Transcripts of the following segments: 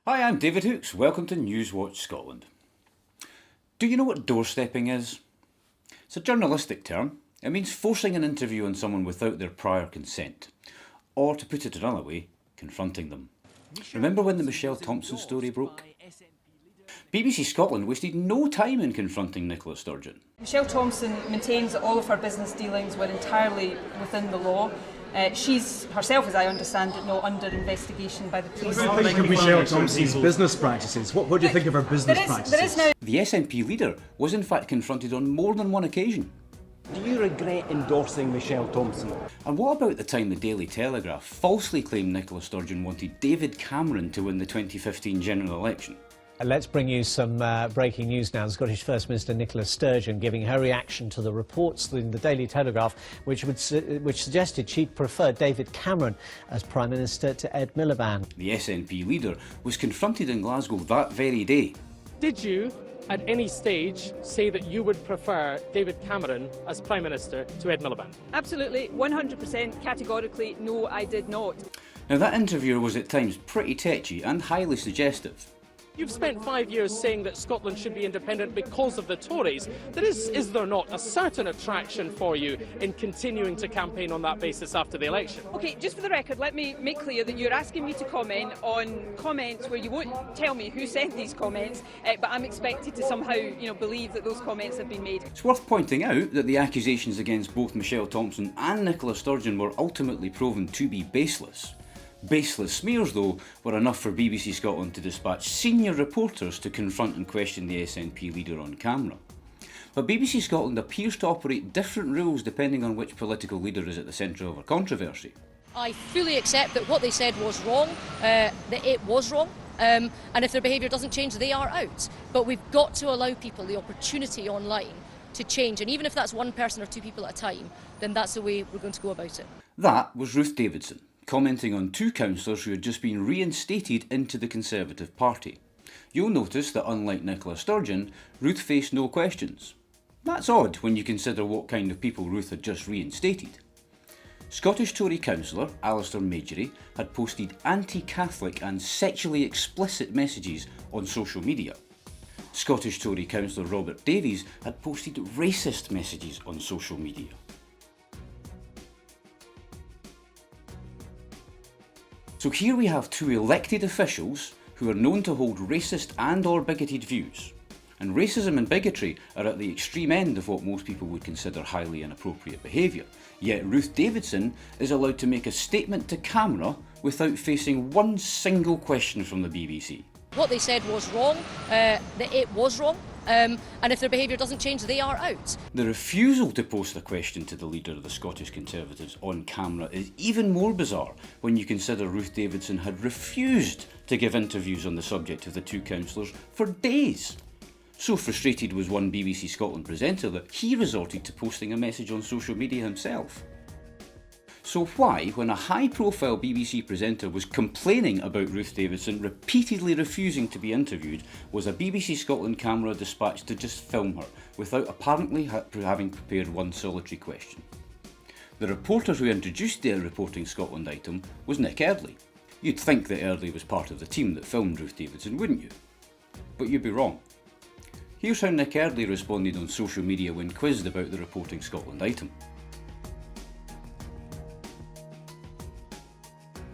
Hi, I'm David Hooks. Welcome to Newswatch Scotland. Do you know what doorstepping is? It's a journalistic term. It means forcing an interview on someone without their prior consent. Or, to put it another way, confronting them. Remember when the Michelle Thompson story broke? BBC Scotland wasted no time in confronting Nicola Sturgeon. Michelle Thompson maintains that all of her business dealings were entirely within the law. She's herself, as I understand it, not under investigation by the police. What do you think of Michelle Thompson's business practices? What do you think of her business practices? The SNP leader was in fact confronted on more than one occasion. Do you regret endorsing Michelle Thompson? And what about the time the Daily Telegraph falsely claimed Nicola Sturgeon wanted David Cameron to win the 2015 general election? Let's bring you some breaking news now. The Scottish First Minister Nicola Sturgeon giving her reaction to the reports in the Daily Telegraph which suggested she'd prefer David Cameron as Prime Minister to Ed Miliband. The SNP leader was confronted in Glasgow that very day. Did you, at any stage, say that you would prefer David Cameron as Prime Minister to Ed Miliband? Absolutely, 100% categorically, no, I did not. Now that interviewer was at times pretty tetchy and highly suggestive. You've spent 5 years saying that Scotland should be independent because of the Tories. Is there not a certain attraction for you in continuing to campaign on that basis after the election? OK, just for the record, let me make clear that you're asking me to comment on comments where you won't tell me who sent these comments, but I'm expected to somehow, believe that those comments have been made. It's worth pointing out that the accusations against both Michelle Thompson and Nicola Sturgeon were ultimately proven to be baseless. Baseless smears, though, were enough for BBC Scotland to dispatch senior reporters to confront and question the SNP leader on camera. But BBC Scotland appears to operate different rules depending on which political leader is at the centre of a controversy. I fully accept that what they said was wrong, that it was wrong, and if their behaviour doesn't change, they are out. But we've got to allow people the opportunity online to change, and even if that's one person or two people at a time, then that's the way we're going to go about it. That was Ruth Davidson, commenting on two councillors who had just been reinstated into the Conservative Party. You'll notice that unlike Nicola Sturgeon, Ruth faced no questions. That's odd when you consider what kind of people Ruth had just reinstated. Scottish Tory councillor Alistair Majory had posted anti-Catholic and sexually explicit messages on social media. Scottish Tory councillor Robert Davies had posted racist messages on social media. So here we have two elected officials who are known to hold racist and or bigoted views. And racism and bigotry are at the extreme end of what most people would consider highly inappropriate behaviour. Yet Ruth Davidson is allowed to make a statement to camera without facing one single question from the BBC. What they said was wrong, that it was wrong, and if their behaviour doesn't change, they are out. The refusal to post a question to the leader of the Scottish Conservatives on camera is even more bizarre when you consider Ruth Davidson had refused to give interviews on the subject of the two councillors for days. So frustrated was one BBC Scotland presenter that he resorted to posting a message on social media himself. So why, when a high-profile BBC presenter was complaining about Ruth Davidson repeatedly refusing to be interviewed, was a BBC Scotland camera dispatched to just film her, without apparently having prepared one solitary question? The reporter who introduced the Reporting Scotland item was Nick Eardley. You'd think that Eardley was part of the team that filmed Ruth Davidson, wouldn't you? But you'd be wrong. Here's how Nick Eardley responded on social media when quizzed about the Reporting Scotland item.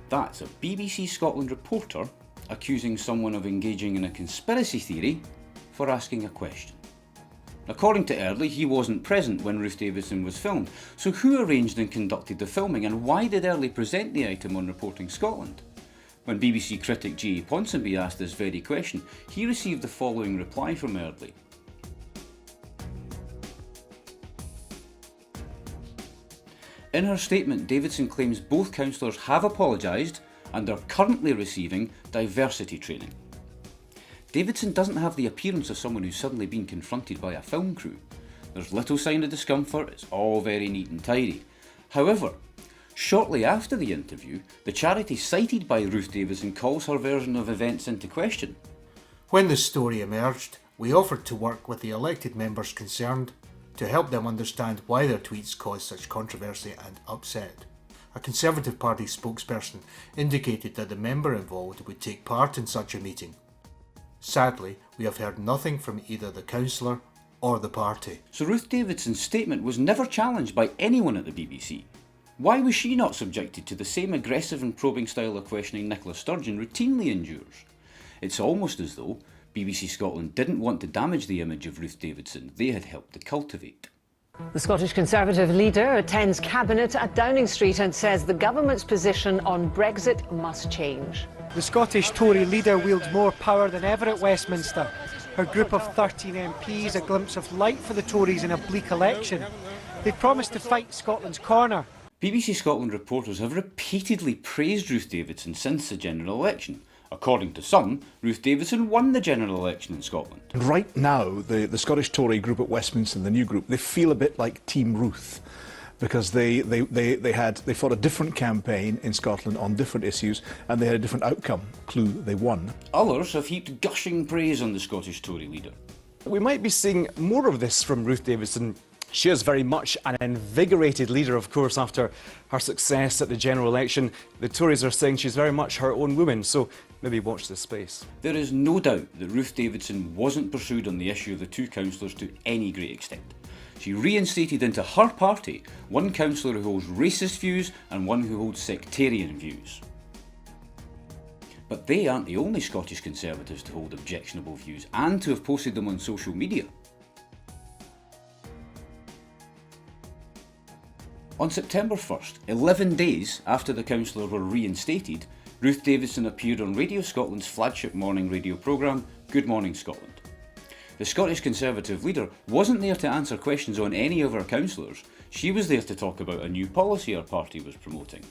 That's a BBC Scotland reporter accusing someone of engaging in a conspiracy theory for asking a question. According to Eardley, he wasn't present when Ruth Davidson was filmed. So who arranged and conducted the filming, and why did Eardley present the item on Reporting Scotland? When BBC critic G.A. Ponsonby asked this very question, he received the following reply from Eardley. In her statement, Davidson claims both councillors have apologised and are currently receiving diversity training. Davidson doesn't have the appearance of someone who's suddenly been confronted by a film crew. There's little sign of discomfort, it's all very neat and tidy. However, shortly after the interview, the charity cited by Ruth Davidson calls her version of events into question. When the story emerged, we offered to work with the elected members concerned to help them understand why their tweets caused such controversy and upset. A Conservative Party spokesperson indicated that the member involved would take part in such a meeting. Sadly, we have heard nothing from either the councillor or the party. So Ruth Davidson's statement was never challenged by anyone at the BBC. Why was she not subjected to the same aggressive and probing style of questioning Nicola Sturgeon routinely endures? It's almost as though BBC Scotland didn't want to damage the image of Ruth Davidson they had helped to cultivate. The Scottish Conservative leader attends Cabinet at Downing Street and says the government's position on Brexit must change. The Scottish Tory leader wields more power than ever at Westminster. Her group of 13 MPs a glimpse of light for the Tories in a bleak election. They promised to fight Scotland's corner. BBC Scotland reporters have repeatedly praised Ruth Davidson since the general election. According to some, Ruth Davidson won the general election in Scotland. Right now, the Scottish Tory group at Westminster, the new group, they feel a bit like Team Ruth, because they fought a different campaign in Scotland on different issues, and they had a different outcome. Clue, they won. Others have heaped gushing praise on the Scottish Tory leader. We might be seeing more of this from Ruth Davidson. She is very much an invigorated leader, of course, after her success at the general election. The Tories are saying she's very much her own woman, so maybe watch this space. There is no doubt that Ruth Davidson wasn't pursued on the issue of the two councillors to any great extent. She reinstated into her party one councillor who holds racist views and one who holds sectarian views. But they aren't the only Scottish Conservatives to hold objectionable views and to have posted them on social media. On September 1st, 11 days after the councillors were reinstated, Ruth Davidson appeared on Radio Scotland's flagship morning radio programme, Good Morning Scotland. The Scottish Conservative leader wasn't there to answer questions on any of her councillors, she was there to talk about a new policy her party was promoting.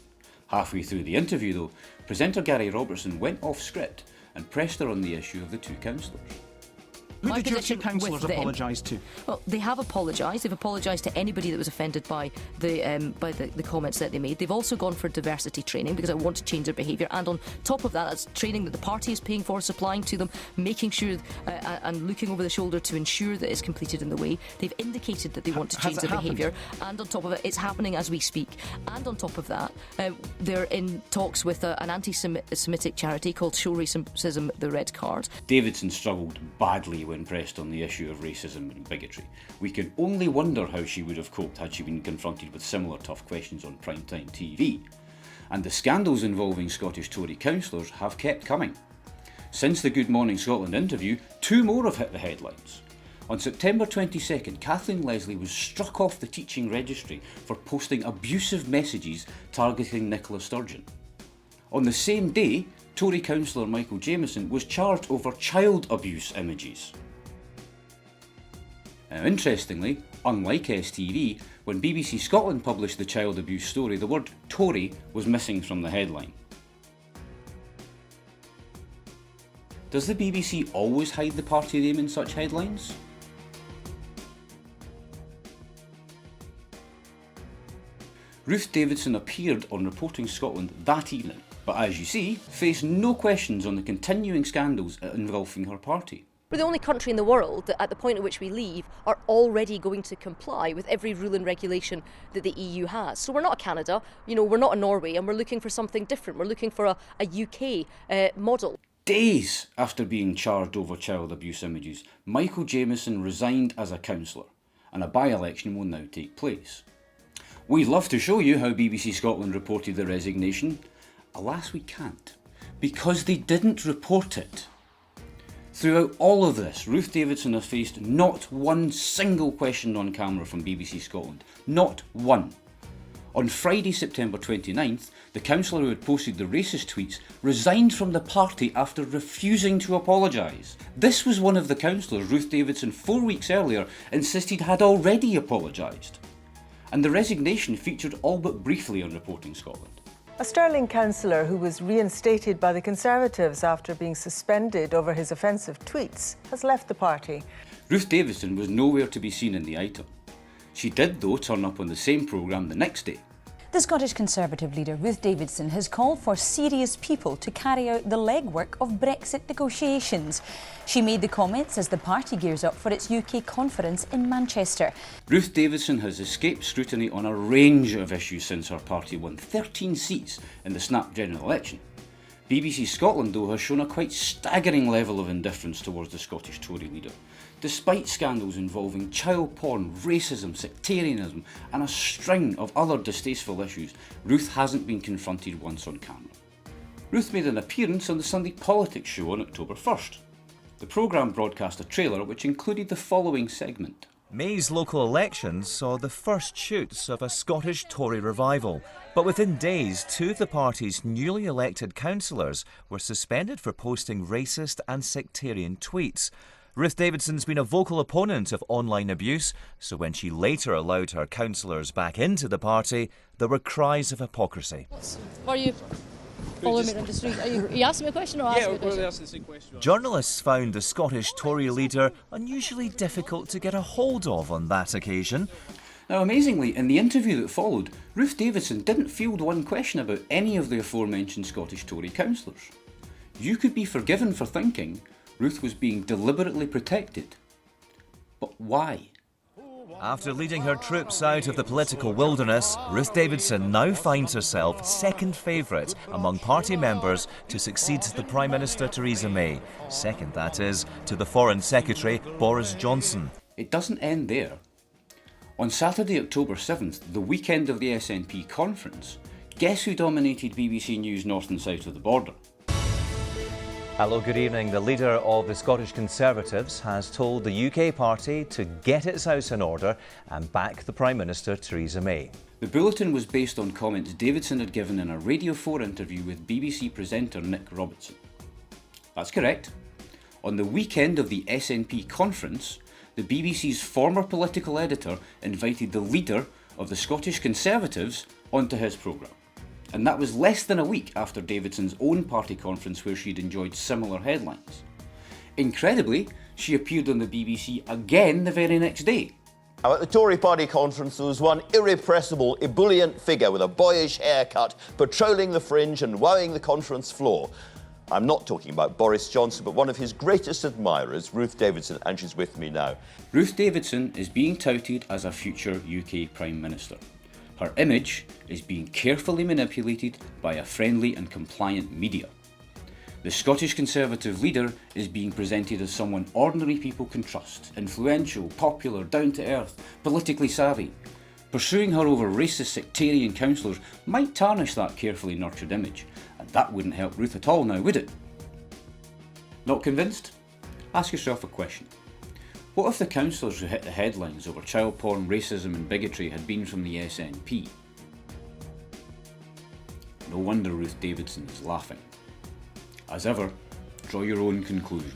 Halfway through the interview though, presenter Gary Robertson went off script and pressed her on the issue of the two councillors. Who did your two councillors apologise to? Well, they have apologised. They've apologised to anybody that was offended by the comments that they made. They've also gone for diversity training because I want to change their behaviour. And on top of that, that's training that the party is paying for, supplying to them, making sure and looking over the shoulder to ensure that it's completed in the way. They've indicated that they want to change their behaviour. And on top of it, it's happening as we speak. And on top of that, they're in talks with an anti-Semitic charity called Show Racism the Red Card. Davidson struggled badly when pressed on the issue of racism and bigotry. We can only wonder how she would have coped had she been confronted with similar tough questions on primetime TV. And the scandals involving Scottish Tory councillors have kept coming. Since the Good Morning Scotland interview, two more have hit the headlines. On September 22nd, Kathleen Leslie was struck off the teaching registry for posting abusive messages targeting Nicola Sturgeon. On the same day, Tory councillor Michael Jamieson was charged over child abuse images. Now, interestingly, unlike STV, when BBC Scotland published the child abuse story, the word Tory was missing from the headline. Does the BBC always hide the party name in such headlines? Ruth Davidson appeared on Reporting Scotland that evening, but as you see, faced no questions on the continuing scandals involving her party. We're the only country in the world that at the point at which we leave are already going to comply with every rule and regulation that the EU has. So we're not a Canada, we're not a Norway, and we're looking for something different. We're looking for a UK model. Days after being charged over child abuse images, Michael Jamieson resigned as a councillor, and a by-election will now take place. We'd love to show you how BBC Scotland reported the resignation. Alas, we can't, because they didn't report it. Throughout all of this, Ruth Davidson has faced not one single question on camera from BBC Scotland. Not one. On Friday, September 29th, the councillor who had posted the racist tweets resigned from the party after refusing to apologise. This was one of the councillors Ruth Davidson 4 weeks earlier insisted had already apologised. And the resignation featured all but briefly on Reporting Scotland. A Stirling councillor who was reinstated by the Conservatives after being suspended over his offensive tweets has left the party. Ruth Davidson was nowhere to be seen in the item. She did, though, turn up on the same programme the next day. The Scottish Conservative leader Ruth Davidson has called for serious people to carry out the legwork of Brexit negotiations. She made the comments as the party gears up for its UK conference in Manchester. Ruth Davidson has escaped scrutiny on a range of issues since her party won 13 seats in the snap general election. BBC Scotland, though, has shown a quite staggering level of indifference towards the Scottish Tory leader. Despite scandals involving child porn, racism, sectarianism and a string of other distasteful issues, Ruth hasn't been confronted once on camera. Ruth made an appearance on the Sunday Politics show on October 1st. The programme broadcast a trailer which included the following segment. May's local elections saw the first shoots of a Scottish Tory revival, but within days, two of the party's newly elected councillors were suspended for posting racist and sectarian tweets. Ruth Davidson's been a vocal opponent of online abuse, so when she later allowed her councillors back into the party, there were cries of hypocrisy. Are you following me around the street? Are you asking me a question or asking me a question? Yeah, we're asking the same question. Journalists found the Scottish Tory leader unusually difficult to get a hold of on that occasion. Now, amazingly, in the interview that followed, Ruth Davidson didn't field one question about any of the aforementioned Scottish Tory councillors. You could be forgiven for thinking Ruth was being deliberately protected. But why? After leading her troops out of the political wilderness, Ruth Davidson now finds herself second favourite among party members to succeed the Prime Minister Theresa May. Second, that is, to the Foreign Secretary Boris Johnson. It doesn't end there. On Saturday, October 7th, the weekend of the SNP conference, guess who dominated BBC News north and south of the border? Hello, good evening. The leader of the Scottish Conservatives has told the UK party to get its house in order and back the Prime Minister Theresa May. The bulletin was based on comments Davidson had given in a Radio 4 interview with BBC presenter Nick Robertson. That's correct. On the weekend of the SNP conference, the BBC's former political editor invited the leader of the Scottish Conservatives onto his programme. And that was less than a week after Davidson's own party conference where she'd enjoyed similar headlines. Incredibly, she appeared on the BBC again the very next day. Now, at the Tory party conference, there was one irrepressible, ebullient figure with a boyish haircut patrolling the fringe and wowing the conference floor. I'm not talking about Boris Johnson, but one of his greatest admirers, Ruth Davidson, and she's with me now. Ruth Davidson is being touted as a future UK Prime Minister. Her image is being carefully manipulated by a friendly and compliant media. The Scottish Conservative leader is being presented as someone ordinary people can trust, influential, popular, down-to-earth, politically savvy. Pursuing her over racist sectarian councillors might tarnish that carefully nurtured image, and that wouldn't help Ruth at all now, would it? Not convinced? Ask yourself a question. What if the councillors who hit the headlines over child porn, racism and bigotry had been from the SNP? No wonder Ruth Davidson is laughing. As ever, draw your own conclusion.